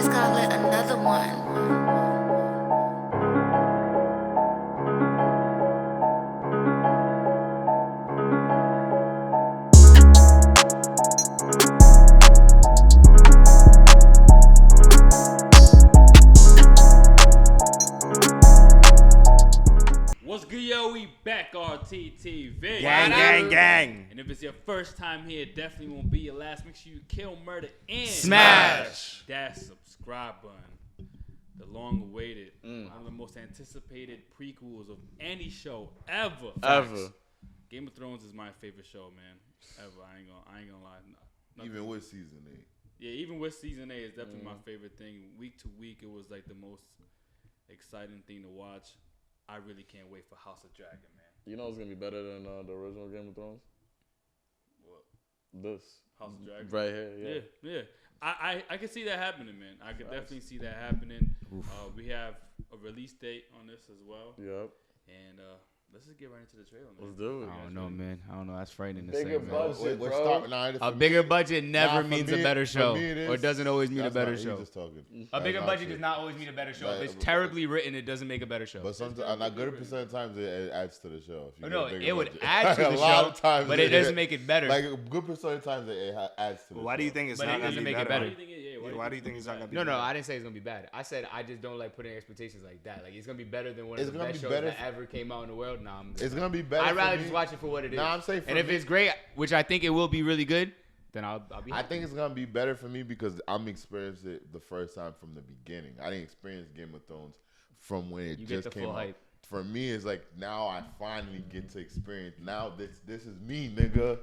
just got lit another one. What's good, yo? We back, RTTV. Gang. And if it's your first time here, it definitely won't be your last. Make sure you kill, murder, and Smash that subscribe button. The long-awaited, one of the most anticipated prequels of any show ever. Ever. Game of Thrones is my favorite show, man. Ever. I ain't gonna lie. Nothing. Even with season 8. Yeah, even with season 8, it's definitely my favorite thing. Week to week, it was like the most exciting thing to watch. I really can't wait for House of Dragon, man. You know it's gonna be better than the original Game of Thrones? What? This. House of Dragon? Right here, Yeah. I can see that happening, man. I can definitely see that happening. We have a release date on this as well. Yep. And let's just get right into the trailer, man. Let's do it. I don't know, man. I don't know. That's frightening to Bigger say, man. budget, We're bro. starting now. A bigger budget never means a better show, it or doesn't always mean a that's better not, show. He's just talking. A bigger That's budget not does true. not always mean a better show. If Right. it's terribly written, it doesn't make a better show. But sometimes, a good percent of times, it adds to the show. If you No, get a bigger it would budget. add to the A lot show, of times but it doesn't make it better. Like a good percent of times, it adds to the show. Why do you think it's But not it gonna doesn't be make it better? better. Why do you think it's not gonna be No, better? I didn't say it's gonna be bad. I said I just don't like putting expectations like that. Like it's gonna be better than one It's of the gonna best be shows better that ever came out in the world. Nah, It's going to be better. I'd rather for just me. watch it for what it is. Nah, I'm saying for and if me- it's great, which I think it will be really good, then I'll be. I happy. think it's going to be better for me because I'm experiencing it the first time from the beginning. I didn't experience Game of Thrones from when it You get just the came full out. hype. For me, it's like now I finally get to experience. Now this is me, nigga.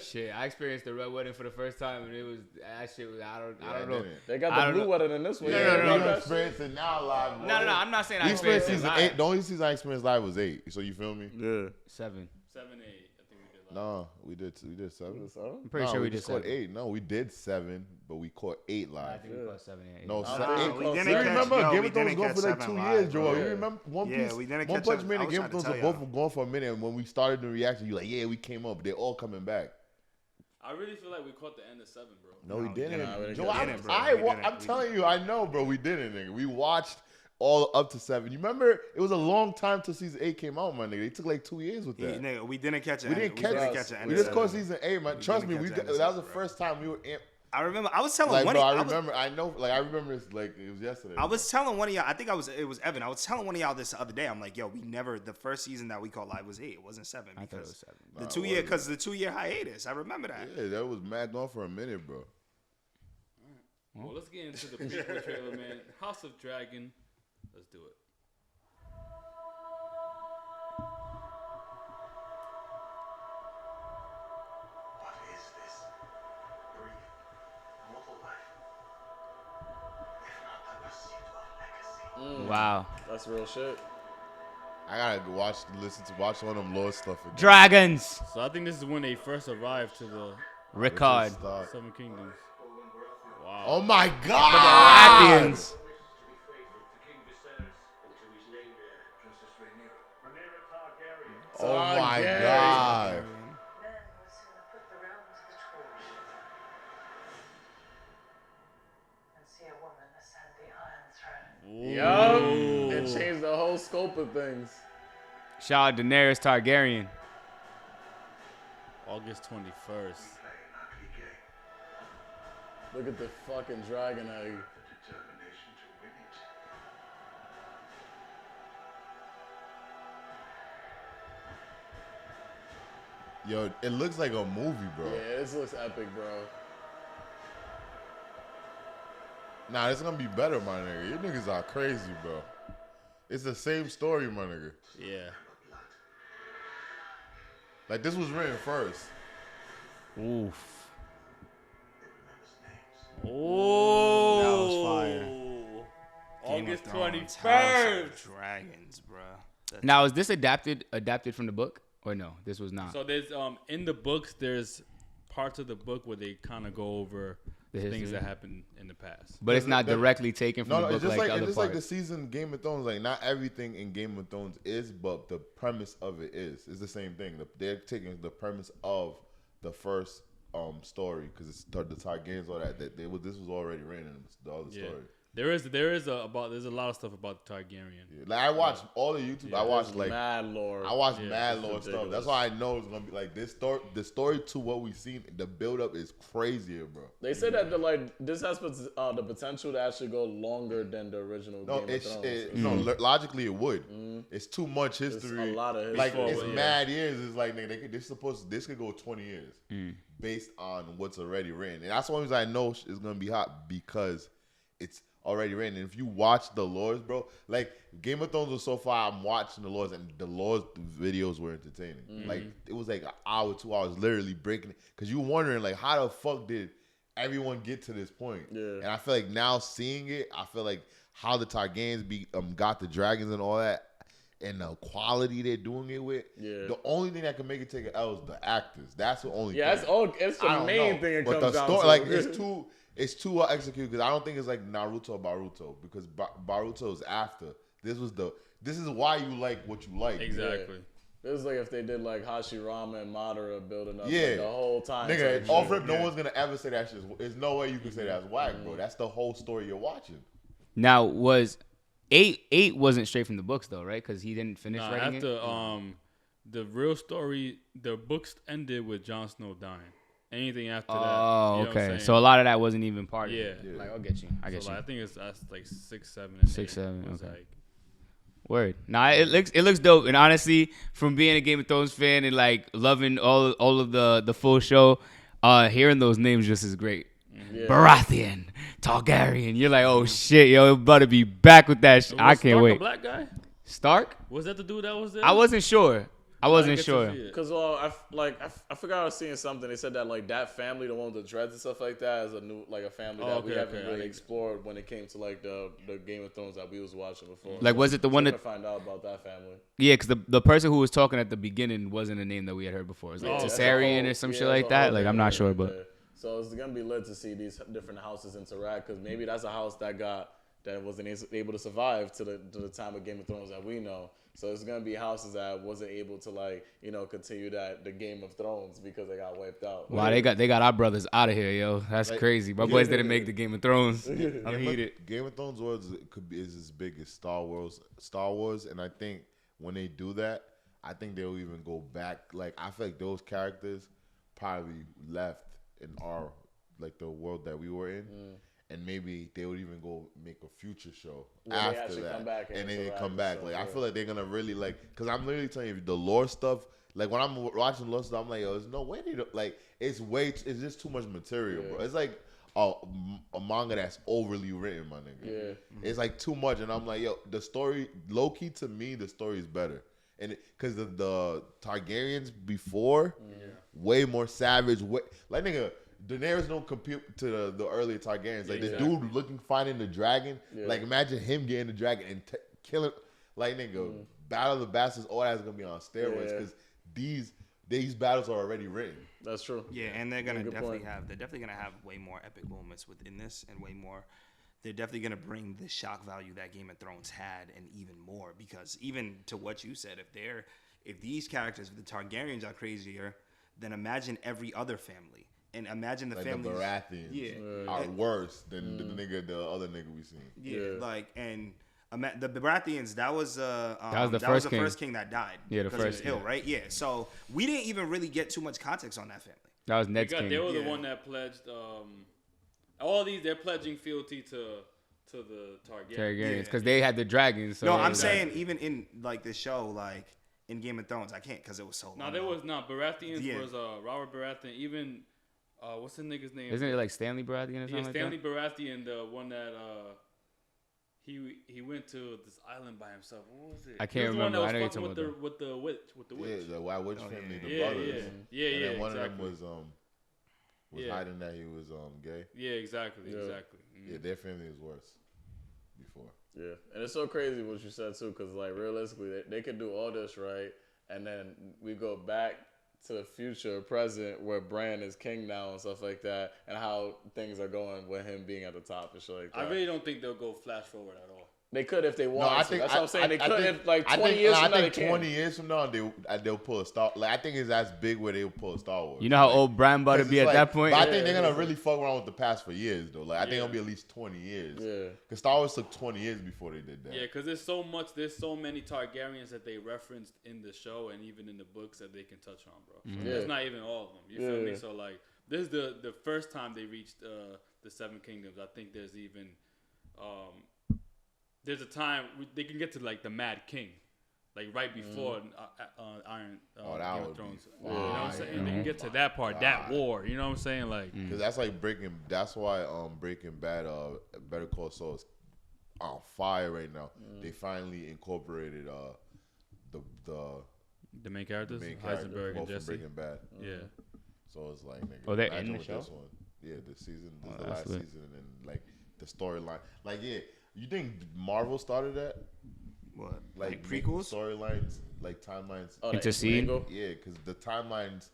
Shit, I experienced the Red Wedding for the first time, and it was that shit. I don't I know. didn't. They I got don't the blue know. wedding in this one. No, Yeah, no, no, you no. got I'm experiencing now live. No, I'm not saying I We experienced experienced it season live. 8. The only season I experienced live was 8. So you feel me? Yeah. 7. 7, 8. I think we did. No, we did 7. I'm pretty sure we just did caught 7. 8. No, we did 7, but we caught 8 I live. think we caught 7 and 8. No, Nah, 8. we You didn't catch- remember yo, Game we of Thrones didn't going catch for like 7 2 live, years, Joel. bro. You remember One Yeah, Piece? we didn't One catch Punch up. Man I and was Game of trying Thrones to were tell both y'all. going for a minute, and when we started the reaction, you like, yeah, we came up. They all coming back. I really feel like we caught the end of 7, bro. No, we didn't. didn't. Joe, We I'm, didn't, bro. I, We wa- didn't. I'm We telling you, I know, bro. We didn't, nigga. We watched all up to 7. You remember? It was a long time till season 8 came out, my nigga. It took like 2 years with Yeah, that. nigga, we didn't catch it. We didn't catch it. We just caught season 8, man. Trust me, didn't catch the end that of was the season, bro. first time we were in. I remember. I was telling Like, one. bro, of, I remember. I know. Like, I remember it's like it was yesterday. I was telling one of y'all. I think it was Evan. I was telling one of y'all this the other day. I'm like, yo, we never. The first season that we caught live was 8. It wasn't 7 I thought it because was 7. the Nah, 2 it year wasn't. the 2 year hiatus. I remember that. Yeah, that was mad going for a minute, bro. Well, let's get into the prequel trailer, man. House of Dragon. Let's do it. What is this? Brief, mortal life. If not the pursuit of legacy. Wow. That's real shit. I gotta go watch one of them Lord stuff again. Dragons. So I think this is when they first arrived to the Ricard. Stop. 7 Kingdoms. Wow. Oh my God! Appians. To be faithful to King Viserys and to his lady, Princess Rhaenyra. Oh my Targaryen. God! Men will sooner put the realm to the torch than see a woman ascend the Iron Throne. Yup. It changed the whole scope of things. Shout out Daenerys Targaryen. August 21st. Play an ugly game. Look at the fucking dragon egg. The determination to win it. Yo, it looks like a movie, bro. Yeah, this looks epic, bro. Nah, it's gonna be better, my nigga. You niggas are crazy, bro. It's the same story, my nigga. Yeah. Like, this was written first. Oof. It remembers names. Oh. That was fire. August Game of Thrones, 21st. House of Dragons, bro. Now is this adapted from the book or no? This was not. So there's in the books there's parts of the book where they kind of go over The things history. that happened in the past. But it's not that- directly taken from No, the it's book just like like the it's other just like the parts. season Game of Thrones. Like, not everything in Game of Thrones is, but the premise of it is. It's the same thing. They're taking the premise of the first story because it's the Targaryens, all that. This was already written in the other story. There's a lot of stuff about the Targaryen. Yeah. Like I watched all the YouTube. I watched like mad lore. I watched Yeah, mad it's lore stuff. ridiculous. That's why I know it's gonna be like this story. The story to what we've seen, the build up is crazier, bro. They said that this has the potential to actually go longer than the original No, Game of Thrones. logically it would. It's too much It's history. a lot of Like history. it's mad years. It's like nigga, this could go 20 years based on what's already written, and that's one reason I know it's gonna be hot because it's already written. And if you watch the lores, bro, like Game of Thrones was so far, I'm watching the lores, and the lores videos were entertaining. Like it was like an hour, 2 hours, literally breaking it, because you wondering like how the fuck did everyone get to this point? Yeah. And I feel like now seeing it, I feel like how the Targaryens got the dragons and all that, and the quality they're doing it with. Yeah. The only thing that can make it take an L is the actors. That's the only. Yeah, thing. it's the I don't main know. thing it But comes the down story, to. like it's too well executed, because I don't think it's like Naruto or Baruto, because Baruto is after. This is why you like what you like. Exactly. This is like if they did like Hashirama and Madara building up Yeah. like, the whole time. Nigga, type off shit. rip, no one's gonna ever say that shit. There's no way you can say that's whack, bro. That's the whole story you're watching. Now was 8 wasn't straight from the books though, right? Because he didn't finish Nah, writing after it. the real story, the books ended with Jon Snow dying. Anything after that, Oh, you know what I'm okay. saying? So a lot of that wasn't even part of Yeah. it. Yeah. Like, I'll get you. I get So, you. like, I think that's like 6, 7, and 6, 8 7, was okay. like, Word. Nah, it looks dope. And honestly, from being a Game of Thrones fan and like loving all of the full show, hearing those names just is great. Yeah. Baratheon, Targaryen. You're like, oh shit, yo, about to be back with that shit. was I can't Stark wait. a black guy? Stark? Was that the dude that was there? I wasn't sure. I wasn't sure. Cause I forgot I was seeing something. They said that like that family, the one with the dreads and stuff like that, is a new like a family that we haven't really explored when it came to like the Game of Thrones that we was watching before. Like, was it the one to that? find out about that family? Yeah, because the person who was talking at the beginning wasn't a name that we had heard before. It was like Oh, that's Targaryen or some shit like that. Like, I'm not sure, but So it's gonna be lit to see these different houses interact, because maybe that's a house that wasn't able to survive to the time of Game of Thrones that we know. So it's gonna be houses that wasn't able to continue the Game of Thrones because they got wiped out. wow, they got our brothers out of here, yo. That's Like, crazy. My boys didn't make the Game of Thrones. I'm heated. Game of Thrones is as big as Star Wars, and I think when they do that, I think they'll even go back. Like, I feel like those characters probably left in our the world that we were in. And maybe they would even go make a future show after that, come back and then they interact come and back. stuff, Like, I yeah. feel like they're gonna really because I'm literally telling you, the lore stuff. Like, when I'm watching lore stuff, I'm like, yo, there's no way they don't, it's it's just too much material, bro. It's like a manga that's overly written, my nigga. Yeah. It's like too much, and I'm like, yo, the story, low key to me, the story is better, and because the Targaryens before, way more savage, nigga. Daenerys don't compete to the earlier Targaryens. Like, the dude finding the dragon. Yeah. Like, imagine him getting the dragon and killing. Like, nigga, Battle of the Bastards, all that's gonna be on steroids, because these battles are already written. That's true. Yeah, and they're gonna Good definitely point. have way more epic moments within this, and way more. They're definitely gonna bring the shock value that Game of Thrones had, and even more, because even to what you said, if these characters, the Targaryens, are crazier, then imagine every other family. And imagine the Like, families. the Baratheons are worse than the other nigga we seen. The Baratheons, that was the first king that died. Yeah, the because he first was ill, right? Yeah. So we didn't even really get too much context on that family. That was Ned's king. They were the one that pledged. All these, they're pledging fealty to the Targaryens, because they had the dragons. So No, I'm saying even in the show, in Game of Thrones, I can't because it was so long. No, there was not. Baratheons Yeah. was Robert Baratheon. Even what's the nigga's name? Isn't it like Stanley Baratheon or something like Stanley that? Baratheon, the one that he went to this island by himself. What was it? I can't remember. I know you're talking about with the witch. Yeah, the White Witch family, the Yeah, brothers. yeah, And then yeah, one exactly. of them was hiding that he was gay. Yeah, exactly, exactly. Yeah, their family is worse before. Yeah, and it's so crazy what you said too, because realistically, they could do all this right, and then we go back to the future, present, where Bran is king now and stuff like that, and how things are going with him being at the top and shit like that. I really don't think they'll go flash forward at all. They could if they No, wanted. I to. think That's what I'm saying. I They could think, if like I 20 think, years I from now. They think can. 20 years from now they'll pull a Star. Like I think it's as big where they'll pull a Star Wars. You know how Like, old Brian about to 'cause be it's at that point? But I think they're gonna really fuck around with the past for years though. Like I think Yeah. it'll be at least 20 years. Yeah. Because Star Wars took 20 years before they did that. Yeah, because there's so many Targaryens that they referenced in the show and even in the books that they can touch on, bro. So Yeah. That's not even all of them. You feel Yeah. me? So like, this is the first time they reached the Seven Kingdoms. I think there's even there's a time they can get to like the Mad King, like right before Iron that Game would of be Thrones. fire. You know what I'm saying? They can get to that part, that war. You know what I'm saying? Like, Because that's like That's why Breaking Bad, Better Call Saul is on fire right now. They finally incorporated the main characters, main character Heisenberg and both from Jesse. Breaking Bad. Yeah. So it's like, nigga, Oh, they're imagine in the with show? this one. Yeah, this season. This is the that's last lit. season, and then like the storyline. Like, yeah, you think Marvel started that? What? Like prequels? storylines, like timelines. Oh, the Intercede? angle? Yeah, because the timelines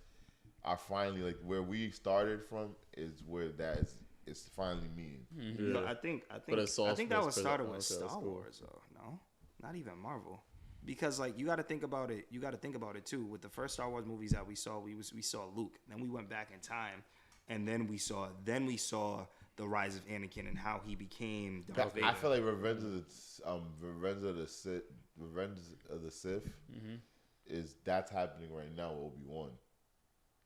are finally like where we started from is where that is. It's finally meeting. Mm-hmm. No, I think it's Saul that Smith's was started present. with Okay, that's Star cool. Wars though. No, not even Marvel, because like you got to think about it. You got to think about it too. With the first Star Wars movies that we saw, we saw Luke. Then we went back in time, and then we saw the rise of Anakin and how he became Darth Vader. I feel like Revenge of the Sith is that's happening right now with Obi-Wan.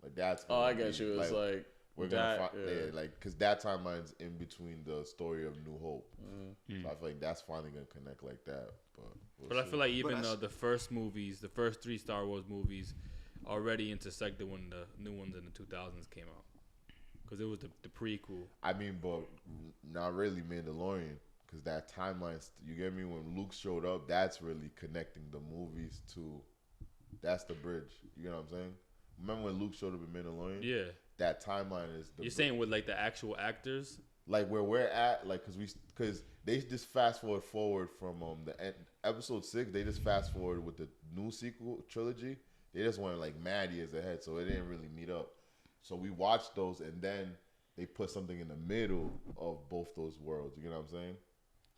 Like that's. Oh, I gonna get be, you. It's like we're that, gonna find, yeah, like because that timeline's in between the story of New Hope. So I feel like that's finally gonna connect like that. But But I feel like even that's- the first movies, the first 3 Star Wars movies, already intersected when the new ones in the 2000s came out, because it was the prequel. I mean, but not really Mandalorian, because that timeline. You get me? When Luke showed up, that's really connecting the movies to. That's the bridge. You get what I'm saying? Remember when Luke showed up in Mandalorian? Yeah, That timeline is the. you're saying with like the actual actors. Like where we're at, like because they just fast forward from episode 6. They just fast forward with the new sequel trilogy. They just went like mad years ahead, so it didn't really meet up. So we watched those, and then they put something in the middle of both those worlds. You get what I'm saying?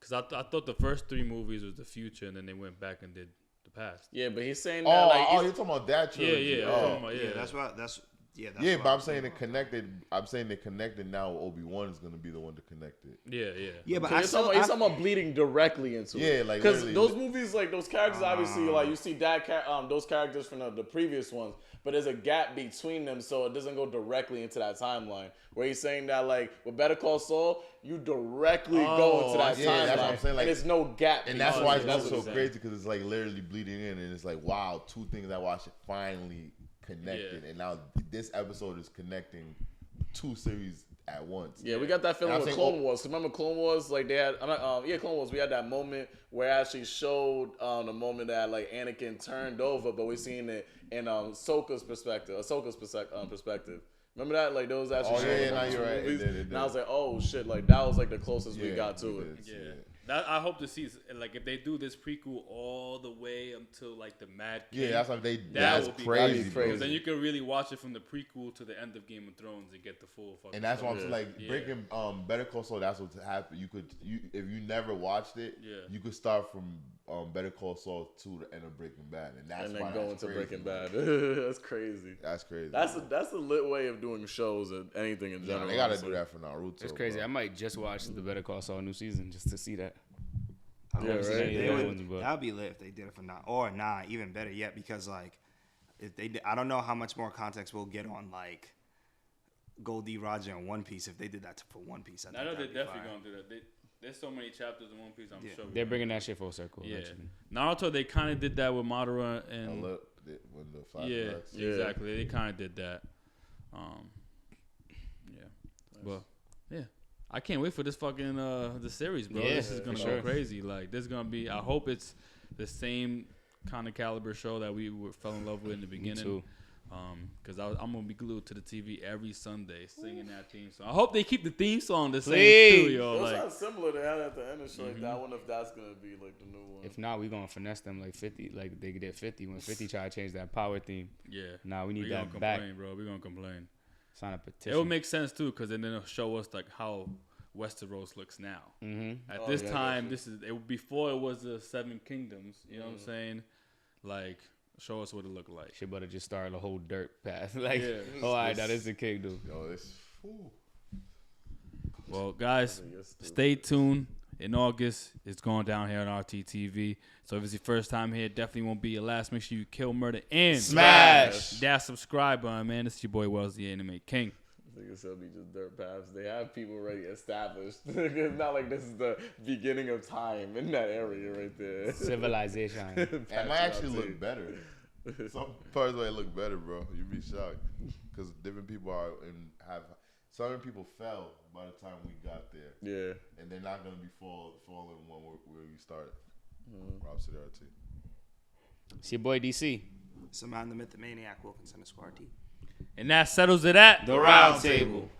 Because I thought the first 3 movies was the future, and then they went back and did the past. Yeah, but he's saying that like You're talking about that trilogy? Yeah, I'm Oh. talking about, yeah, that's what that's. Yeah, that's Yeah, what but I'm I'm saying they connected. I'm saying they connected now. Obi-Wan is gonna be the one to connect it. Yeah. but So he's talking about bleeding directly into it. Yeah, like, because literally. those movies, like those characters, obviously, like you see those characters from the previous ones, but there's a gap between them, so it doesn't go directly into that timeline. Where he's saying that, like with Better Call Saul, you directly go into that yeah, timeline, that's what I'm saying, like- and there's no gap. And that's between why them. it's That's so what he's crazy, because it's like literally bleeding in, and it's like, wow, 2 things I watched finally connected, and now this episode is connecting 2 series at once. Yeah, we got that feeling And I'm with saying, Clone Wars. Remember Clone Wars? Like they had, Clone Wars. We had that moment where it actually showed the moment that like Anakin turned over, but we seen it in Ahsoka's perspective. Remember that? Like those actually. Oh, showed yeah, in yeah, no, those you're right. It movies. did, it did. And I was like, oh shit! Like that was like the closest we got to it. That I hope to see, like if they do this prequel all the way until like the Mad King. Yeah, that's what That that's would be crazy, crazy. bro. Because then you can really watch it from the prequel to the end of Game of Thrones and get the full fucking. And that's why I'm story. saying, like, breaking Better Call Saul. That's what's happened. If you never watched it, Yeah. you could start from Better Call Saul to the end of Breaking Bad, and that's And why then go that's into crazy, Breaking bro. Bad. That's crazy. That's crazy. That's a lit way of doing shows and anything in yeah, general. they gotta honestly. do that for Naruto. It's crazy. Bro. I might just watch the Better Call Saul new season just to see that. Yeah, right. That Yeah. would be lit if they did it for even better yet, because like if they did, I don't know how much more context we'll get on like Goldie Roger and One Piece if they did that for One Piece. I know they're definitely gonna do that. There's so many chapters in One Piece. I'm sure They're bringing that shit full circle. Yeah, eventually. Naruto. They kind of did that with Madara and When the yeah, flashbacks. exactly. They kind of did that. Yeah, but yeah, I can't wait for this fucking the series, bro. Yeah, This is gonna for go sure. crazy. Like this is gonna be. I hope it's the same kind of caliber show that we fell in love with in the beginning. too. Because I'm gonna be glued to the TV every Sunday singing that theme song. I hope they keep the theme song the same too, Please. yo. Those Like, sound similar. They had at the end. It's like that one. If that's gonna be like the new one. If not, we gonna finesse them like 50, like they did 50 when 50 tried to change that power theme. yeah. Nah, we need We gonna that back. complain, bro. We gonna complain. Sign a It petition. would make sense too, because then it'll show us like how Westeros looks now. Mm-hmm. At Oh, this yeah, time, gotcha. before it was the Seven Kingdoms. You know what I'm saying? Like, show us what it looked like. She better just start a whole dirt path. Like, Yeah. all right, now this is the kingdom. Yo, this. Ooh. Well, guys, stay tuned. In August, it's going down here on RTTV. So if it's your first time here, definitely won't be your last. Make sure you kill, murder, and Smash that subscribe button, man. This is your boy Wells, the Anime King. I think it's gonna be just dirt paths. They have people already established. It's not like this is the beginning of time in that area right there. Civilization. It might actually look better. Some parts might look better, bro. You'd be shocked because different people are and have. Some people fell by the time we got there. Yeah. And they're not gonna be falling one where we started. Robcityrt. It's your boy DC. Some man, the myth, the maniac, Wilkinson, Esquire T. And that settles it at The Round Table.